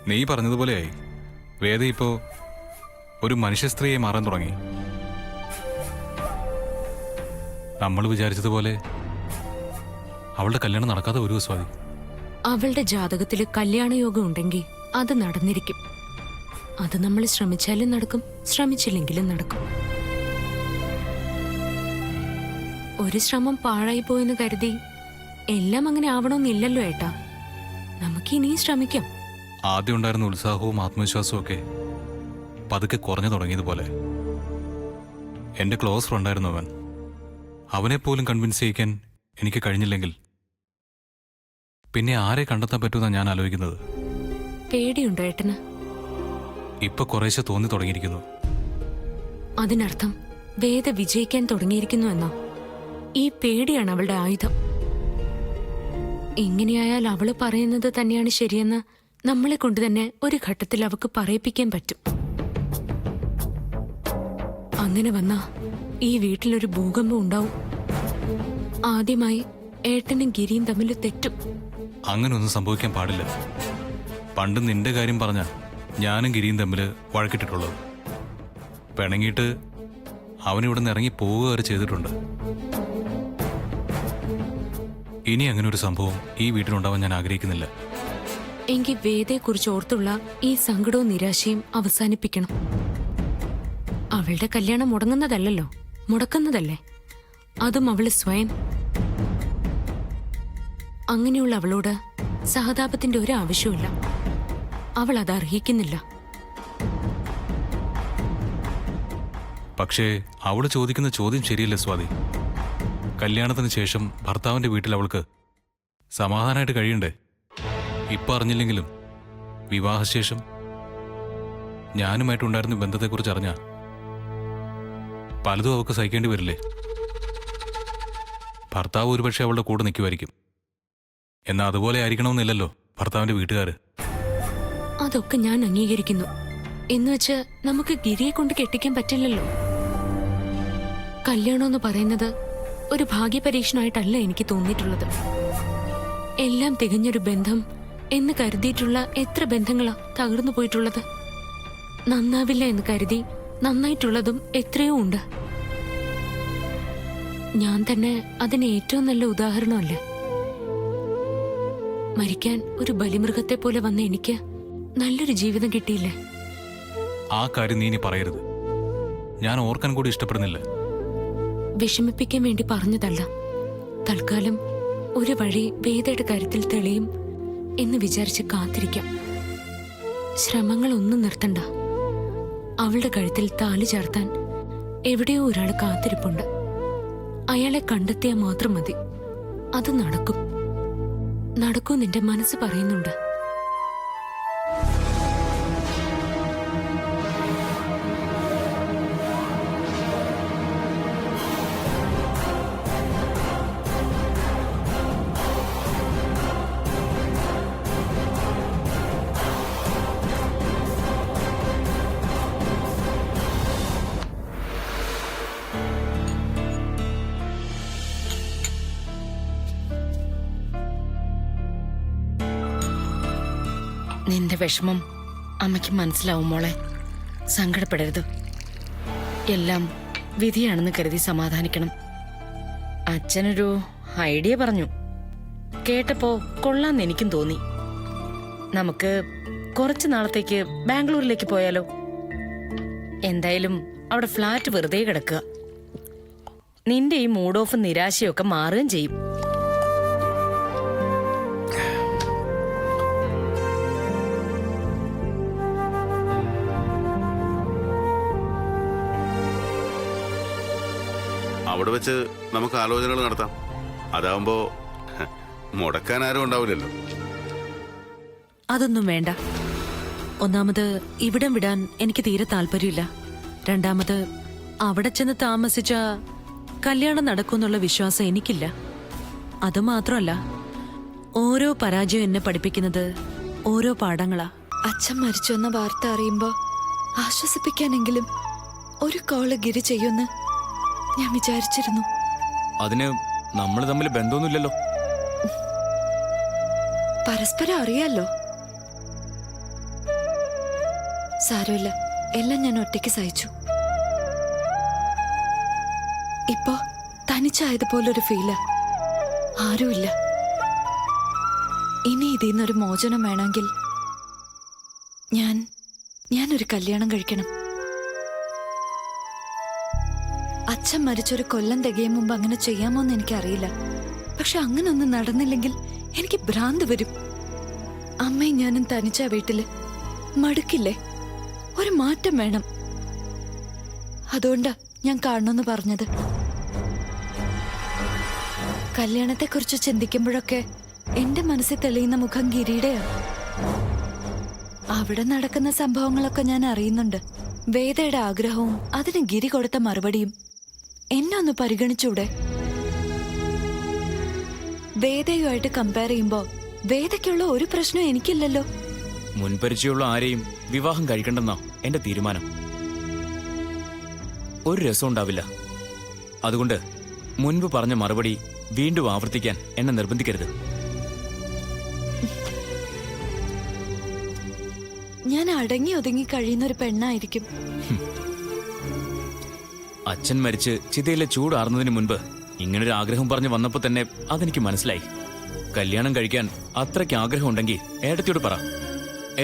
നീ പറഞ്ഞതുപോലെയായി. വേദ ഇപ്പോ ഒരു മനുഷ്യ സ്ത്രീയെ മാറാൻ തുടങ്ങി. നമ്മൾ വിചാരിച്ചതുപോലെ അവളുടെ കല്യാണം നടക്കാതെ ഒരു സ്വാതി. അവളുടെ ജാതകത്തില് കല്യാണയോഗം ഉണ്ടെങ്കിൽ അത് നടന്നിരിക്കും. അത് നമ്മൾ ശ്രമിച്ചാലും നടക്കും, ശ്രമിച്ചില്ലെങ്കിലും നടക്കും. ഒരു ശ്രമം പാഴായി പോയെന്ന് കരുതി എല്ലാം അങ്ങനെ ആവണമെന്നില്ലല്ലോ ഏട്ടാ. നമുക്ക് ഇനിയും ശ്രമിക്കാം. ആദ്യം ഉണ്ടായിരുന്ന ഉത്സാഹവും ആത്മവിശ്വാസവും ഒക്കെ പതുക്കെ കുറഞ്ഞു തുടങ്ങിയതുപോലെ. എന്റെ ക്ലോസ് ഫ്രണ്ടായിരുന്നു അവൻ. അവനെപ്പോലും കൺവിൻസ് ചെയ്യിക്കാൻ എനിക്ക് കഴിഞ്ഞില്ലെങ്കിൽ പിന്നെ ആരെ കണ്ടെത്താൻ പറ്റുമെന്നാണ് ഞാൻ ആലോചിക്കുന്നത്. പേടിയുണ്ടോ ഏട്ടന്? ഇപ്പൊ കുറേശ്ശെ തോന്നി തുടങ്ങിയിരിക്കുന്നു. അതിനർത്ഥം വേദ വിജയിക്കാൻ തുടങ്ങിയിരിക്കുന്നു എന്നോ? ഈ പേടിയാണ് അവളുടെ ആയുധം. ഇങ്ങനെയായാൽ അവള് പറയുന്നത് തന്നെയാണ് ശരിയെന്ന് നമ്മളെ കൊണ്ട് തന്നെ ഒരു ഘട്ടത്തിൽ അവക്ക് പറയിപ്പിക്കാൻ പറ്റും. അങ്ങനെ വന്നാ ഈ വീട്ടിലൊരു ഭൂകമ്പം ഉണ്ടാവും. ആദ്യമായി ഏട്ടനും ഗിരിയും തമ്മിൽ തെറ്റും. അങ്ങനൊന്നും സംഭവിക്കാൻ പാടില്ല. പണ്ട് നിന്റെ കാര്യം പറഞ്ഞ ഞാനും ഗിരിയും തമ്മിൽ വഴക്കിട്ടിട്ടുള്ളത്. പിണങ്ങിയിട്ട് അവനിവിടെ നിന്ന് ഇറങ്ങി പോവുക വരെ ചെയ്തിട്ടുണ്ട്. ഇനി അങ്ങനെ ഒരു സംഭവം ഈ വീട്ടിലുണ്ടാവാൻ ഞാൻ ആഗ്രഹിക്കുന്നില്ല. എങ്കിൽ വേദയെക്കുറിച്ച് ഓർത്തുള്ള ഈ സങ്കടവും നിരാശയും അവസാനിപ്പിക്കണം. അവളുടെ കല്യാണം മുടങ്ങുന്നതല്ലോ, മുടക്കുന്നതല്ലേ. അതും അവള് സ്വയം. അങ്ങനെയുള്ള അവളോട് സഹതാപത്തിന്റെ ഒരു ആവശ്യമില്ല. അവൾ അത് അർഹിക്കുന്നില്ല. പക്ഷേ അവള് ചോദിക്കുന്ന ചോദ്യം ശരിയല്ലേ സ്വാതി? കല്യാണത്തിന് ശേഷം ഭർത്താവിന്റെ വീട്ടിൽ അവൾക്ക് സമാധാനമായിട്ട് കഴിയണ്ടേ? ഇപ്പൊ അറിഞ്ഞില്ലെങ്കിലും വിവാഹശേഷം ഞാനുമായിട്ടുണ്ടായിരുന്ന ബന്ധത്തെക്കുറിച്ച് അറിഞ്ഞ പലതും അവൾക്ക് സഹിക്കേണ്ടി വരില്ലേ? ഭർത്താവ് ഒരുപക്ഷെ അവളുടെ കൂടെ നിൽക്കുമായിരിക്കും. എന്നാൽ അതുപോലെ ആയിരിക്കണമെന്നില്ലല്ലോ ഭർത്താവിന്റെ വീട്ടുകാര്. അതൊക്കെ ഞാൻ അംഗീകരിക്കുന്നു. എന്നുവെച്ച് നമുക്ക് ഗിരിയെ കൊണ്ട് കെട്ടിക്കാൻ പറ്റില്ലല്ലോ. കല്യാണമെന്ന് പറയുന്നത് ഒരു ഭാഗ്യപരീക്ഷണമായിട്ടല്ല എനിക്ക് തോന്നിയിട്ടുള്ളത്. എല്ലാം തികഞ്ഞൊരു ബന്ധം എന്ന് കരുതിയിട്ടുള്ള എത്ര ബന്ധങ്ങളാ തകർന്നു പോയിട്ടുള്ളത്. നന്നാവില്ല എന്ന് കരുതി നന്നായിട്ടുള്ളതും എത്രയോ ഉണ്ട്. ഞാൻ തന്നെ അതിന് ഏറ്റവും നല്ല ഉദാഹരണമല്ലേ. മരിക്കാൻ ഒരു ബലിമൃഗത്തെ പോലെ വന്ന എനിക്ക് നല്ലൊരു ജീവിതം കിട്ടിയില്ലേ? ആ കാര്യം നീ ഇനി പറയരുത്. ഞാൻ ഓർക്കാൻ കൂടി ഇഷ്ടപ്പെടുന്നില്ല. വിഷമിപ്പിക്കാൻ വേണ്ടി പറഞ്ഞതല്ല. തൽക്കാലം ഒരു വഴി വേദയുടെ കാര്യത്തിൽ തെളിയും എന്ന് വിചാരിച്ച് കാത്തിരിക്കാം. ശ്രമങ്ങളൊന്നും നിർത്തണ്ട. അവളുടെ കഴുത്തിൽ താലി ചാർത്താൻ എവിടെയോ ഒരാൾ കാത്തിരിപ്പുണ്ട്. അയാളെ കണ്ടെത്തിയാൽ മാത്രം മതി. അത് നടക്കും. നടക്കും നിന്റെ മനസ്സ് പറയുന്നുണ്ട്. നിന്റെ വിഷമം അമ്മയ്ക്ക് മനസ്സിലാവും മോളെ. സങ്കടപ്പെടരുത്. എല്ലാം വിധിയാണെന്ന് കരുതി സമാധാനിക്കണം. അച്ഛനൊരു ഐഡിയ പറഞ്ഞു. കേട്ടപ്പോ കൊള്ളാന്ന് എനിക്കും തോന്നി. നമുക്ക് കുറച്ചു നാളത്തേക്ക് ബാംഗ്ലൂരിലേക്ക് പോയാലോ? എന്തായാലും അവിടെ ഫ്ലാറ്റ് വെറുതെ കിടക്കുക. നിന്റെ ഈ മൂഡ് ഓഫ് നിരാശയൊക്കെ മാറുകയും ചെയ്യും. അവിടെ വെച്ച് നമുക്ക് ആലോചനകൾ നടത്താം. അതാവുമ്പോ മുടക്കാൻ ആരും ഉണ്ടാവില്ലല്ലോ. അതൊന്നും വേണ്ട. ഒന്നാമത് ഇവിടം വിടാൻ എനിക്ക് തീരെ താല്പര്യമില്ല. രണ്ടാമത് അവിടെ ചെന്ന് താമസിച്ച കല്യാണം നടക്കുമെന്നുള്ള വിശ്വാസം എനിക്കില്ല. അതുമാത്രമല്ല, ഓരോ പരാജയം എന്നെ പഠിപ്പിക്കുന്നത് ഓരോ പാഠങ്ങളാ. അച്ഛൻ മരിച്ചു എന്ന വാർത്ത അറിയുമ്പോ ആശ്വസിപ്പിക്കാനെങ്കിലും ഒരു കോള് ഗിരി ചെയ്യുമെന്ന് ഞാൻ വിചാരിച്ചിരുന്നു. അതിന് നമ്മൾ തമ്മിൽ ബന്ധമൊന്നുമില്ലല്ലോ. പരസ്പരം അറിയാലോ. സാരമില്ല, എല്ലാം ഞാൻ ഒറ്റയ്ക്ക് സഹിച്ചു. ഇപ്പോ തനിച്ചായതുപോലൊരു ഫീലാ. ആരുമില്ല. ഇനി ഇതിന്നൊരു മോചനം വേണമെങ്കിൽ ഞാനൊരു കല്യാണം കഴിക്കണം. അച്ഛൻ മരിച്ചൊരു കൊല്ലം തികയും മുമ്പ് അങ്ങനെ ചെയ്യാമോന്ന് എനിക്കറിയില്ല. പക്ഷെ അങ്ങനെ ഒന്നും നടന്നില്ലെങ്കിൽ എനിക്ക് ഭ്രാന്ത് വരും. അമ്മയും ഞാനും തനിച്ച വീട്ടില് മടുക്കില്ലേ? ഒരു മാറ്റം വേണം. അതുകൊണ്ടാ ഞാൻ കാണണമെന്ന് പറഞ്ഞത്. കല്യാണത്തെക്കുറിച്ച് ചിന്തിക്കുമ്പോഴൊക്കെ എന്റെ മനസ്സിൽ തെളിയുന്ന മുഖം ഗിരിയുടെയാണ്. അവിടെ നടക്കുന്ന സംഭവങ്ങളൊക്കെ ഞാൻ അറിയുന്നുണ്ട്. വേദയുടെ ആഗ്രഹവും അതിന് ഗിരി കൊടുത്ത മറുപടിയും. എന്നെ ഒന്ന് പരിഗണിച്ചൂടെ? വേദയുമായിട്ട് കമ്പയർ ചെയ്യുമ്പോ വേദയ്ക്കുള്ള ഒരു പ്രശ്നം എനിക്കില്ലല്ലോ. മുൻപരിചയമുള്ള ആരെയും വിവാഹം കഴിക്കണ്ടെന്നാ എന്റെ തീരുമാനം. ഒരു രസം ഉണ്ടാവില്ല. അതുകൊണ്ട് മുൻപ് പറഞ്ഞ മറുപടി വീണ്ടും ആവർത്തിക്കാൻ എന്നെ നിർബന്ധിക്കരുത്. ഞാൻ അടങ്ങി ഒതുങ്ങി കഴിയുന്ന ഒരു പെണ്ണായിരിക്കും. അച്ഛൻ മരിച്ച് ചിതയിലെ ചൂടാറുന്നതിന് മുൻപ് ഇങ്ങനൊരു ആഗ്രഹം പറഞ്ഞു വന്നപ്പോ തന്നെ അതെനിക്ക് മനസ്സിലായി. കല്യാണം കഴിക്കാൻ അത്രയ്ക്ക് ആഗ്രഹം ഉണ്ടെങ്കിൽ ഏട്ടത്തിയോട് പറ.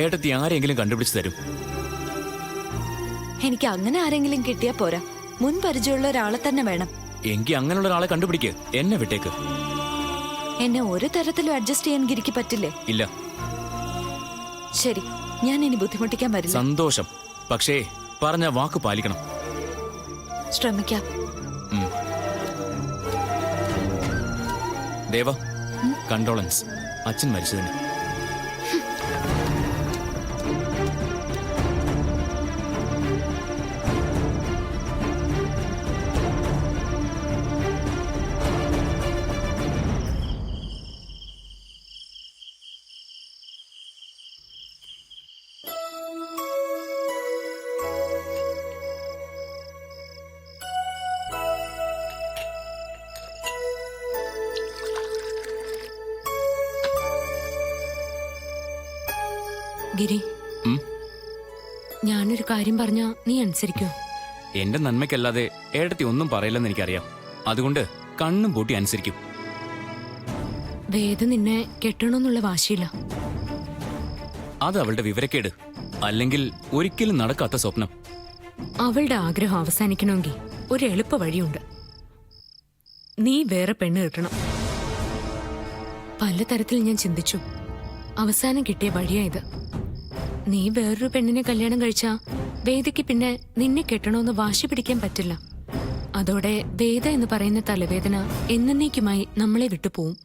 ഏട്ടത്തി ആരെങ്കിലും കണ്ടുപിടിച്ച് തരും. എനിക്ക് അങ്ങനെ ആരെങ്കിലും കിട്ടിയാ പോരാ, മുൻ പരിചയമുള്ള ഒരാളെ തന്നെ വേണം. എങ്കിൽ അങ്ങനെയുള്ള ഒരാളെ കണ്ടുപിടിക്ക്. എന്നെ വിട്ടേക്ക്. എന്നെ ഒരു തരത്തിലും അഡ്ജസ്റ്റ് ചെയ്യാൻ ഗിരിക്ക് പറ്റില്ലേ? ഇല്ല. ശരി, ഞാൻ ഇനി ബുദ്ധിമുട്ടിക്കാൻ വരില്ല. സന്തോഷം. പക്ഷേ പറഞ്ഞ വാക്ക് പാലിക്കണം. ശ്രമിക്കാം. ദേവ, കണ്ടോളൻസ് അച്ഛൻ മരിച്ചതിന്. ഗിരി, ഞാനൊരു കാര്യം പറഞ്ഞാ നീ അനുസരിക്കോ? എന്റെ നന്മയ്ക്കല്ലാതെ ഏട്ടത്തി ഒന്നും പറയില്ലെന്ന് എനിക്കറിയാം. അതുകൊണ്ട് കണ്ണും പൂട്ടി അനുസരിക്കും. വേദ നിന്നെ കെട്ടണമെന്നുള്ള വാശിയില്ല. അത് അവളുടെ വിവരക്കേട്, അല്ലെങ്കിൽ ഒരിക്കലും നടക്കാത്ത സ്വപ്നം. അവളുടെ ആഗ്രഹം അവസാനിക്കണമെങ്കിൽ ഒരു എളുപ്പ വഴിയുണ്ട്. നീ വേറെ പെണ്ണ് കിട്ടണം. പലതരത്തിൽ ഞാൻ ചിന്തിച്ചു. അവസാനം കിട്ടിയ വഴിയായത്. നീ വേറൊരു പെണ്ണിനെ കല്യാണം കഴിച്ചാ വേദയ്ക്ക് പിന്നെ നിന്നെ കെട്ടണമെന്ന് വാശി പിടിക്കാൻ പറ്റില്ല. അതോടെ വേദ എന്ന് പറയുന്ന തലവേദന എന്നേക്കുമായി നമ്മളെ വിട്ടുപോവും.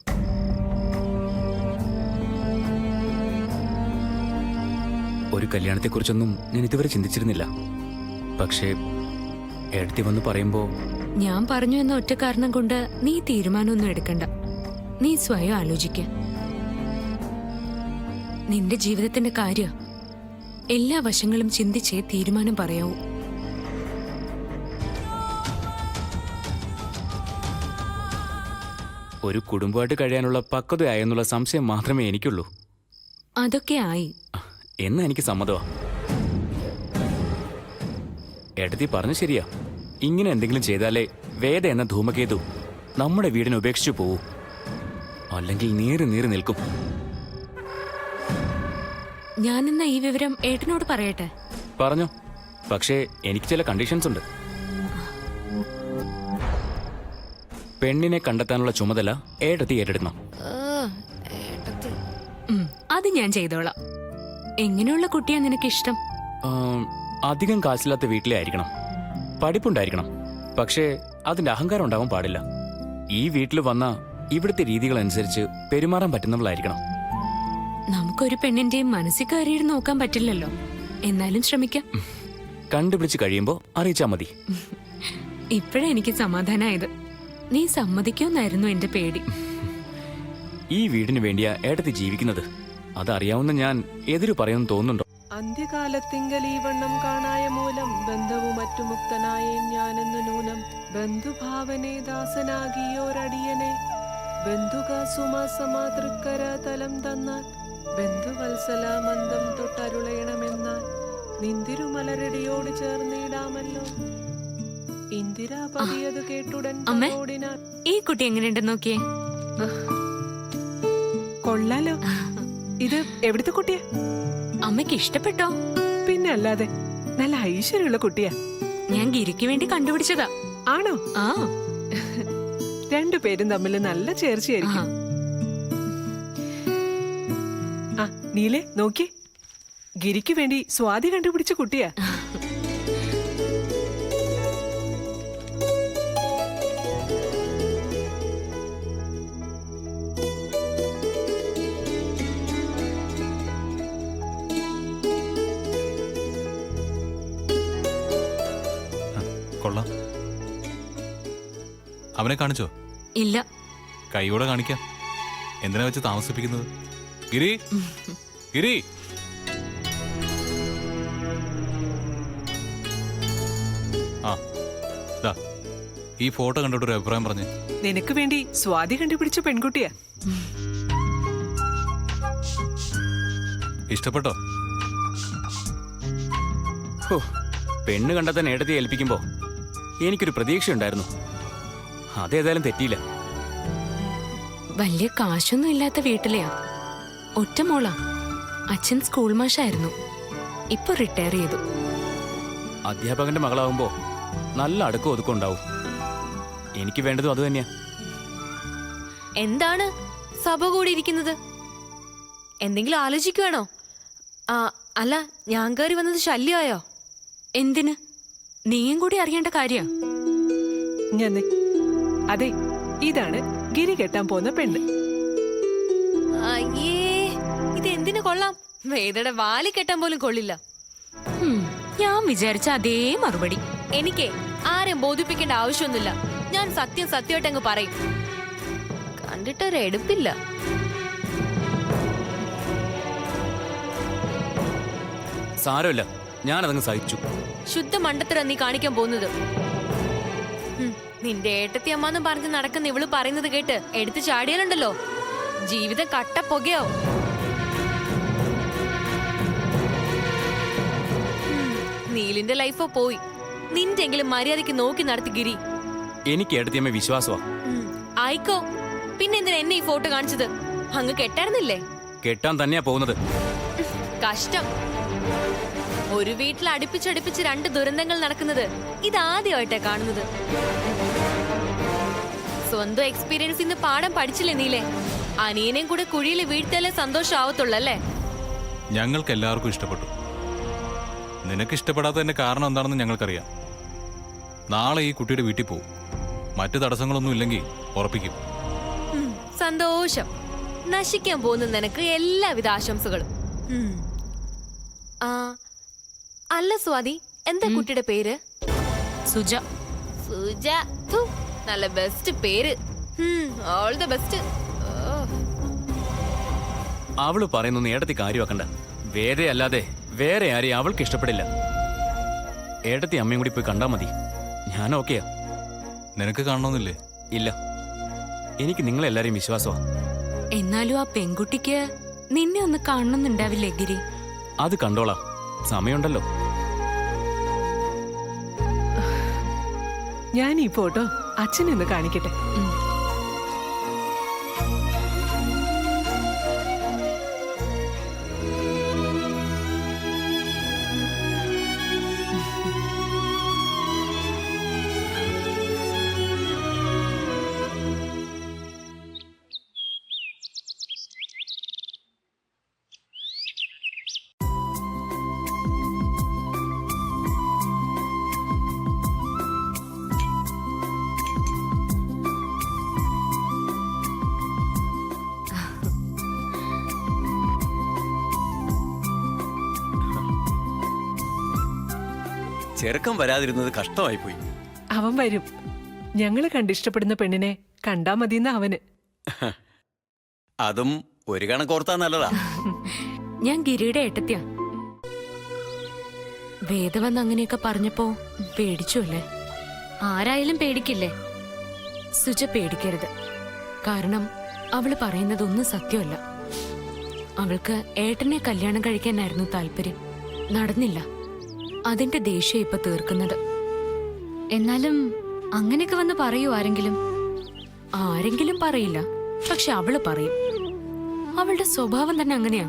ഒരു കല്യാണത്തെക്കുറിച്ചൊന്നും ഞാൻ ഇതുവരെ ചിന്തിച്ചിരുന്നില്ല. പക്ഷേ ഏടത്തി വന്ന് പറയുമ്പോ ഞാൻ പറഞ്ഞു എന്ന ഒറ്റ കാരണം കൊണ്ട് നീ തീരുമാനമൊന്നും എടുക്കണ്ട. നീ സ്വയം ആലോചിക്ക. നിന്റെ ജീവിതത്തിന്റെ കാര്യം എല്ലാ വശങ്ങളും ചിന്തിച്ചേ തീരുമാനം പറയാവൂ. ഒരു കുടുംബമായിട്ട് കഴിയാനുള്ള പക്വതയായെന്നുള്ള സംശയം മാത്രമേ എനിക്കുള്ളൂ. അതൊക്കെ ആയി എന്ന് എനിക്ക് സമ്മതമാ. ഏട്ടത്തി പറഞ്ഞു ശരിയാ. ഇങ്ങനെ എന്തെങ്കിലും ചെയ്താലേ വേദ എന്ന ധൂമകേതു നമ്മുടെ വീടിനെ ഉപേക്ഷിച്ചു പോവൂ. അല്ലെങ്കിൽ നീറി നീറി നിൽക്കും. ഞാനെന്നാ ഈ വിവരം ഏട്ടനോട് പറയട്ടെ? പറഞ്ഞോ. പക്ഷേ എനിക്ക് ചില കണ്ടീഷൻസ് ഉണ്ട്. പെണ്ണിനെ കണ്ടെത്താനുള്ള ചുമതല ഏട്ടത്തി ഏറ്റെടുക്കണം. അത് ഞാൻ ചെയ്തോളാം. എങ്ങനെയുള്ള കുട്ടിയാ നിനക്ക് ഇഷ്ടം? അധികം കാശില്ലാത്ത വീട്ടിലെ ആയിരിക്കണം. പഠിപ്പുണ്ടായിരിക്കണം. പക്ഷേ അതിന്റെ അഹങ്കാരം ഉണ്ടാവാൻ പാടില്ല. ഈ വീട്ടിൽ വന്ന ഇവിടുത്തെ രീതികൾ അനുസരിച്ച് പെരുമാറാൻ പറ്റുന്നവളായിരിക്കണം. നമുക്കൊരു പെണ്ണിന്റെയും മനസ്സിൽ കയറിയിട്ട് നോക്കാൻ പറ്റില്ലല്ലോ. എന്നാലും ശ്രമിക്കാം. കണ്ടുപിടിച്ച് കഴിയുമ്പോ അറിയിച്ചാ മതി. ഇപ്പോഴേ എനിക്ക് സമാധാനായത്. നീ സമ്മതിക്കുമെന്നായിരുന്നു എന്റെ പേടി. ഈ വീടിന് വേണ്ടിയാ ഏട്ടത്തി ജീവിക്കുന്നത്. അതറിയാവുന്ന ഞാൻ എതിരു പറയുമെന്ന് തോന്നുന്നുണ്ടോ? അന്ത്യകാലത്തിങ്കൽ ഈ വണ്ണം കാണായ മൂലം ബന്ധവും മറ്റു മുക്തനായേൻ ഞാനെന്നു നൂനം ബന്ധുഭാവനെ ദാസനാകിയോരടിയനെ ബന്ധുക സുമാസമാതൃക്കര തലം തന്നാൽ ബന്ധുവത്സല മന്ദം തൊട്ടരുളയണമെന്നാൽ നിന്തിരുമലരടിയോട് ചേർന്നിടാമല്ലോ. ഇന്ദിരാപതി അത് കേട്ടുടൻ അമ്മേ. ഓടിനാൻ. ഈ കുട്ടി എങ്ങനെയുണ്ടെന്ന് നോക്കിയേ. കൊള്ളാലോ. ഇത് എവിടുത്തെ കുട്ടിയാ? അമ്മയ്ക്ക് ഇഷ്ടപ്പെട്ടോ? പിന്നെ അല്ലാതെ നല്ല ഐശ്വര്യമുള്ള കുട്ടിയാ. ഞാൻ ഗിരിക്ക് വേണ്ടി കണ്ടുപിടിച്ചതാ. ആണോ? ആ രണ്ടുപേരും തമ്മിൽ നല്ല ചേർച്ചയായിരിക്കും. ആ. ആ നീലേ നോക്കി, ഗിരിക്ക് വേണ്ടി സ്വാതി കണ്ടുപിടിച്ച കുട്ടിയാ. കൊള്ളാം. അവനെ കാണിച്ചോ? ഇല്ല. കൈയോടെ കാണിക്കാം. എന്തിനാ വെച്ച് താമസിപ്പിക്കുന്നത്? ഗിരി, ഗിരി. ആ ദാ ഈ ഫോട്ടോ കണ്ടിട്ടൊരു അഭിപ്രായം പറഞ്ഞേ. നിനക്ക് വേണ്ടി സ്വാതി കണ്ടുപിടിച്ച പെൺകുട്ടിയാ. ഇഷ്ടപ്പെട്ടോ? ഹോ, പെണ്ണ് കണ്ടെത്താൻ ഏട്ടത്തെ ഏൽപ്പിക്കുമ്പോ എനിക്കൊരു പ്രതീക്ഷയുണ്ടായിരുന്നു. അതേതായാലും തെറ്റിയില്ല. വലിയ കാശൊന്നും ഇല്ലാത്ത വീട്ടിലെയാ. ഒറ്റ മോളാ. അച്ഛൻ സ്കൂൾ മാഷായിരുന്നു. ഇപ്പൊ റിട്ടയർ ചെയ്തു. അധ്യാപകന്റെ മകളാവുമ്പോ നല്ല അടുക്കം ഒതുക്കം ഉണ്ടാവും. എനിക്ക് വേണ്ടതും അത് തന്നെയാ. എന്താണ് സഭ കൂടിയിരിക്കുന്നത്? എന്തെങ്കിലും ആലോചിക്കുവാണോ? അല്ല, ഞാൻ കയറി വന്നത് ശല്യമായോ? എന്തിന്? നീയും കൂടി അറിയേണ്ട കാര്യ. ഞാൻ അതെ, ഇതാണ് ഗിരി കെട്ടാൻ പോകുന്ന പെണ്ണ്. അയ്യേ, ഇത് എന്തിനു കൊള്ളാം? വേദയുടെ വാലി കെട്ടാൻ പോലും കൊള്ളില്ല. ഞാൻ വിചാരിച്ച അതേ മറുപടി. എനിക്ക് ആരെയും ബോധിപ്പിക്കേണ്ട ആവശ്യമൊന്നുമില്ല. ഞാൻ സത്യമായിട്ട് അങ്ങ് പറയും. കണ്ടിട്ടൊരെടുപ്പില്ല. സാരമില്ല, ഞാനതങ്ങ് സഹിച്ചു. ശുദ്ധ മണ്ടത്തരം നീ കാണിക്കാൻ പോകുന്നത്. നിന്റെ ഏട്ടത്തി അമ്മാന്ന് പറഞ്ഞ് നടക്കുന്ന ഇവള് പറയുന്നത് കേട്ട് എടുത്തു ചാടിയാലുണ്ടല്ലോ, ജീവിതം കട്ട പുകയാവും. നീലിന്റെ ലൈഫോ പോയി. നിന്റെങ്കിലും മര്യാദയ്ക്ക് നോക്കി നടത്തി ഗിരി. എനിക്ക് ഏട്ടത്തിയമ്മ വിശ്വാസമാ. ആയിക്കോ. പിന്നെ എന്തിനാ എന്നെ ഈ ഫോട്ടോ കാണിച്ചത്? അങ്ങ് കെട്ടായിരുന്നില്ലേ? കെട്ടാൻ തന്നെയാ പോകുന്നത്. കഷ്ടം. ഒരു വീട്ടിൽ അടുപ്പിച്ചടുപ്പിച്ച് രണ്ട് ദുരന്തങ്ങൾ നടക്കുന്നത് ഇതാദ്യമായിട്ടാ കാണുന്നത്. സ്വന്തം എക്സ്പീരിയൻസ് ഇന്ന് പാഠം പഠിച്ചില്ലേ നീലേ? അനിയനെയും കൂടെ കുഴിയിൽ വീഴ്ത്താലേ സന്തോഷമാവത്തുള്ളല്ലേ? ഞങ്ങൾക്ക് എല്ലാവർക്കും ഇഷ്ടപ്പെട്ടു. നിനക്ക് ഇഷ്ടപ്പെടാത്തതിന്റെ കാരണം എന്താണെന്ന് ഞങ്ങൾക്കറിയാം. നാളെ ഈ കുട്ടിയുടെ വീട്ടിൽ പോവും. മറ്റു തടസ്സങ്ങളൊന്നും ഇല്ലെങ്കിൽ ഉറപ്പിക്കും. സന്തോഷം. നശിക്കാൻ പോകുന്ന നിനക്ക് എല്ലാവിധ ആശംസകളും. അല്ല സ്വാതി, എന്താ കുട്ടിയുടെ പേര്? സുജ. സുജ. ഥു, നല്ല ബെസ്റ്റ് പേര്. All the best. അവള് പറയുന്നൊന്നും ഏട്ടത്തി കാര്യമാക്കണ്ട. വേദയല്ലാതെ വേറെ ആരെയും അവൾക്ക് ഇഷ്ടപ്പെടില്ല. ഏട്ടത്തി അമ്മയും കൂടി പോയി കണ്ടാ മതി. ഞാൻ ഓക്കെയാ. നിനക്ക് കാണണമെന്നില്ലേ? ഇല്ല, എനിക്ക് നിങ്ങളെല്ലാരെയും വിശ്വാസമാ. എന്നാലും ആ പെൺകുട്ടിക്ക് നിന്നെ ഒന്ന് കാണണമെന്നുണ്ടാവില്ലേ ഗിരി? അത് കണ്ടോളാം, സമയമുണ്ടല്ലോ. ഞാൻ ഈ ഫോട്ടോ അച്ഛനൊന്ന് കാണിക്കട്ടെ. ചെറുക്കം വരാതിരുന്നത് കഷ്ടമായിപ്പോയി. അവൻ വരും. ഞങ്ങള് കണ്ടിഷ്ടപ്പെടുന്ന പെണ്ണിനെ കണ്ടാ മതിയെന്ന അവന്. അതും ഒരു കണക്കോർത്താ നല്ലതാ. ഞാൻ ഗിരിയുടെ ഏട്ടത്തിയാ. വേദ വന്ന് അങ്ങനെയൊക്കെ പറഞ്ഞപ്പോ പേടിച്ചു അല്ലേ? ആരായാലും പേടിക്കില്ലേ? സുജ പേടിക്കരുത്. കാരണം അവള് പറയുന്നതൊന്നും സത്യമല്ല. അവൾക്ക് ഏട്ടനെ കല്യാണം കഴിക്കാനായിരുന്നു താല്പര്യം. നടന്നില്ല. അതിന്റെ ദേഷ്യം ഇപ്പൊ തീർക്കുന്നത്. എന്നാലും അങ്ങനെയൊക്കെ വന്ന് പറയൂ ആരെങ്കിലും? ആരെങ്കിലും പറയില്ല, പക്ഷെ അവള് പറയും. അവളുടെ സ്വഭാവം തന്നെ അങ്ങനെയാ.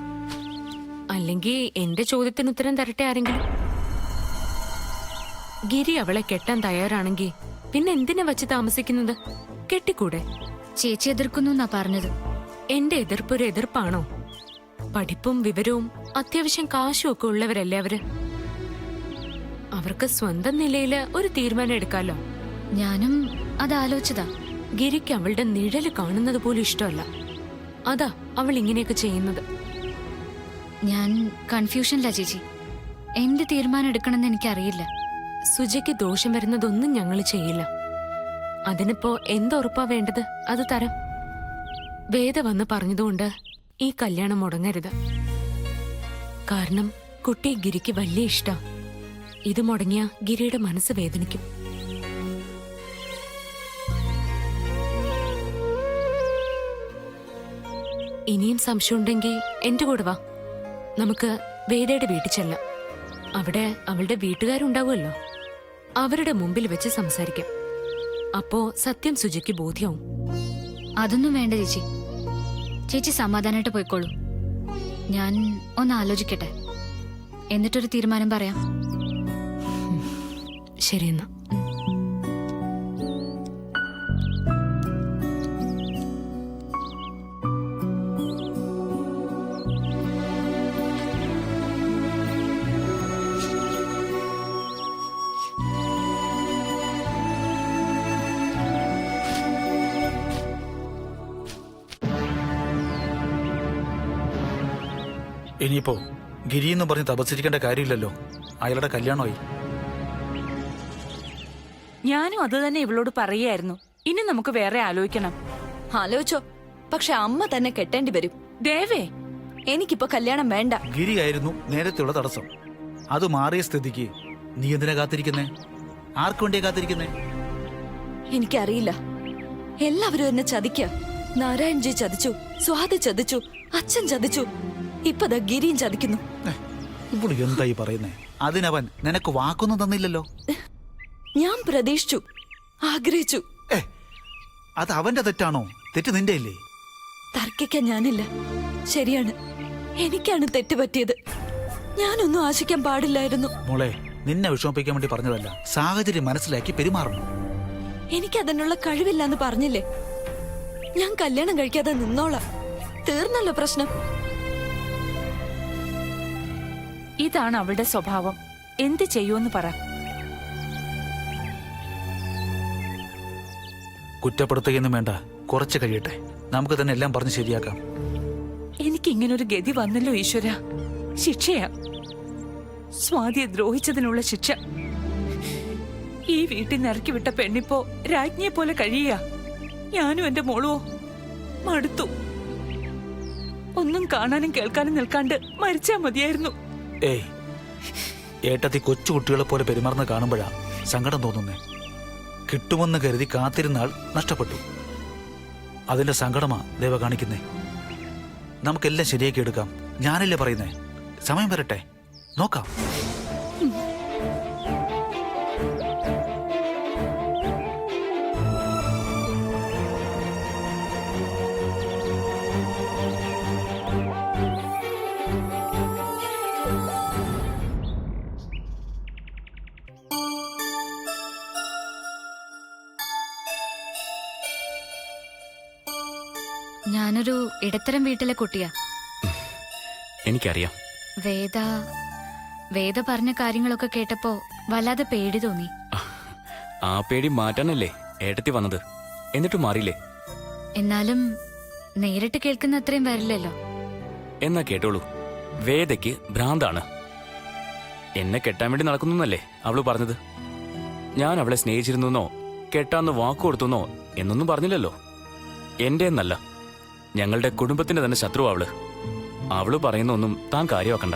അല്ലെങ്കിൽ എന്റെ ചോദ്യത്തിന് ഉത്തരം തരട്ടെ ആരെങ്കിലും. ഗിരി അവളെ കെട്ടാൻ തയ്യാറാണെങ്കിൽ പിന്നെ എന്തിനാ വച്ച് താമസിക്കുന്നത്? കെട്ടിക്കൂടെ? ചേച്ചി എതിർക്കുന്നു എന്നാ പറഞ്ഞത്. എന്റെ എതിർപ്പ് ഒരു എതിർപ്പാണോ? പഠിപ്പും വിവരവും അത്യാവശ്യം കാശും ഒക്കെ ഉള്ളവരല്ലേ അവര്. അവർക്ക് സ്വന്തം നിലയില് ഒരു തീരുമാനം എടുക്കാലോ. ഞാനും അത് ആലോചിച്ചതാ. ഗിരിക്ക് അവളുടെ നിഴല് കാണുന്നത് പോലും ഇഷ്ടമല്ല. അതാ അവൾ ഇങ്ങനെയൊക്കെ ചെയ്യുന്നത്. ഞാൻ കൺഫ്യൂഷനിലാ ചേച്ചി. എന്ത് തീരുമാനം എടുക്കണമെന്ന് എനിക്കറിയില്ല. സുജയ്ക്ക് ദോഷം വരുന്നതൊന്നും ഞങ്ങൾ ചെയ്യില്ല. അതിനിപ്പോ എന്തുറപ്പാ വേണ്ടത് അത് തരാം. വേദ വന്ന് പറഞ്ഞതുകൊണ്ട് ഈ കല്യാണം മുടങ്ങരുത്. കാരണം കുട്ടി ഗിരിക്ക് വലിയ ഇഷ്ടാ. ഇത് മുടങ്ങിയ ഗിരിയുടെ മനസ്സ് വേദനിക്കും. ഇനിയും സംശയമുണ്ടെങ്കിൽ എന്റെ കൂടെ വാ. നമുക്ക് വേദയുടെ വീട്ടിൽ ചെല്ലാം. അവിടെ അവളുടെ വീട്ടുകാരുണ്ടാവുമല്ലോ. അവരുടെ മുമ്പിൽ വെച്ച് സംസാരിക്കാം. അപ്പോ സത്യം സുജിക്ക് ബോധ്യവും. അതൊന്നും വേണ്ട ചേച്ചി. ചേച്ചി സമാധാനമായിട്ട് പോയിക്കോളൂ. ഞാൻ ഒന്ന് ആലോചിക്കട്ടെ, എന്നിട്ടൊരു തീരുമാനം പറയാം. ശരിയെന്നാ. ഇനിയിപ്പോ ഗിരി എന്ന് പറഞ്ഞ് തപസ്സിരിക്കേണ്ട കാര്യമില്ലല്ലോ. അയാളുടെ കല്യാണമായി. ഞാനും അത് തന്നെ ഇവളോട് പറയായിരുന്നു. ഇനി നമുക്ക് വേറെ ആലോചിക്കണം. ആലോചിച്ചോ, പക്ഷെ അമ്മ തന്നെ കെട്ടേണ്ടി വരും. ദേവേ, എനിക്കിപ്പോ കല്യാണം വേണ്ട. ഗിരി ആയിരുന്നു നേരത്തെയുള്ള തടസ്സം. അത് മാറിയ സ്ഥിതിക്ക് നീ എന്തിനാ കാത്തിരിക്കുന്നേ? ആർക്കു വേണ്ടിയാ കാത്തിരിക്കുന്നേ? എനിക്കറിയില്ല. എല്ലാവരും എന്നെ ചതിക്ക. നാരായൺജി ചതിച്ചു, സ്വാതി ചതിച്ചു, അച്ഛൻ ചതിച്ചു, ഇപ്പതാ ഗിരിയും ചതിക്കുന്നു. ഇപ്പോൾ എന്തായി പറയുന്നേ? അതിനവൻ നിനക്ക് വാക്കൊന്നും തന്നില്ലല്ലോ. ഞാൻ പ്രതീക്ഷിച്ചു, ആഗ്രഹിച്ചു. അത് അവന്റെ തെറ്റാണോ? തെറ്റ് നിന്റെ ഇല്ലേ? തർക്കിക്കാൻ ഞാനില്ല. ശരിയാണ്, എനിക്കാണ് തെറ്റ് പറ്റിയത്. ഞാനൊന്നും ആശിക്കാൻ പാടില്ലായിരുന്നു. മോളെ, നിന്നെ വിഷമിപ്പിക്കാൻ വേണ്ടി പറഞ്ഞതല്ല. സാഹചര്യം മനസ്സിലാക്കി പെരുമാറണം. എനിക്കതിനുള്ള കഴിവില്ലാന്ന് പറഞ്ഞില്ലേ? ഞാൻ കല്യാണം കഴിക്കാതെ നിന്നോളാം. തീർന്നല്ലോ പ്രശ്നം. ഇതാണ് അവളുടെ സ്വഭാവം. എന്ത് ചെയ്യുമെന്ന് പറ. കുറ്റപ്പെടുത്തുകയൊന്നും വേണ്ട. കുറച്ച് കഴിയട്ടെ. നമുക്ക് തന്നെ എല്ലാം പറഞ്ഞ് ശരിയാക്കാം. എനിക്ക് ഇങ്ങനൊരു ഗതി വന്നല്ലോ ഈശ്വര. ശിക്ഷയാ. സ്വാതിയെ ദ്രോഹിച്ചതിനുള്ള ശിക്ഷ. ഈ വീട്ടിൽ നിന്ന് ഇറക്കി വിട്ട പെണ്ണിപ്പോ രാജ്ഞിയെ പോലെ കഴിയുക. ഞാനും എന്റെ മോളുവോ മടുത്തു. ഒന്നും കാണാനും കേൾക്കാനും നിൽക്കാണ്ട് മരിച്ചാ മതിയായിരുന്നു. ഏയ്, ഏട്ടത്തി കൊച്ചു കുട്ടികളെ പോലെ പെരുമാറുന്ന കാണുമ്പോഴാ സങ്കടം തോന്നുന്നേ. കിട്ടുമെന്ന് കരുതി കാത്തിരുന്നാൾ നഷ്ടപ്പെട്ടു. അതിന്റെ സങ്കടമാ ദേവ കാണിക്കുന്നേ. നമുക്കെല്ലാം ശരിയാക്കി എടുക്കാം. ഞാനല്ലേ പറയുന്നേ? സമയം വരട്ടെ, നോക്കാം. ഞാനൊരു ഇടത്തരം വീട്ടിലെ കുട്ടിയാ. എനിക്കറിയാം. വേദ പറഞ്ഞ കാര്യങ്ങളൊക്കെ കേട്ടപ്പോ വല്ലാതെ പേടി തോന്നി. ആ പേടി മാറ്റാനല്ലേ ഏട്ടത്തി വന്നത്. എന്നിട്ട് മാറിയില്ലേ? എന്നാലും നേരിട്ട് കേൾക്കുന്ന അത്രയും വരില്ലല്ലോ. എന്നാ കേട്ടോളൂ, വേദയ്ക്ക് ഭ്രാന്താണ്. എന്നെ കെട്ടാൻ വേണ്ടി നടക്കുന്നല്ലേ അവള് പറഞ്ഞത്. ഞാൻ അവളെ സ്നേഹിച്ചിരുന്നോ കെട്ടാന്ന് വാക്കു കൊടുത്തുന്നോ എന്നൊന്നും പറഞ്ഞില്ലല്ലോ. എന്റെ എന്നല്ല, ഞങ്ങളുടെ കുടുംബത്തിന്റെ തന്നെ ശത്രു അവള്. അവള് പറയുന്ന ഒന്നും താൻ കാര്യമാക്കണ്ട.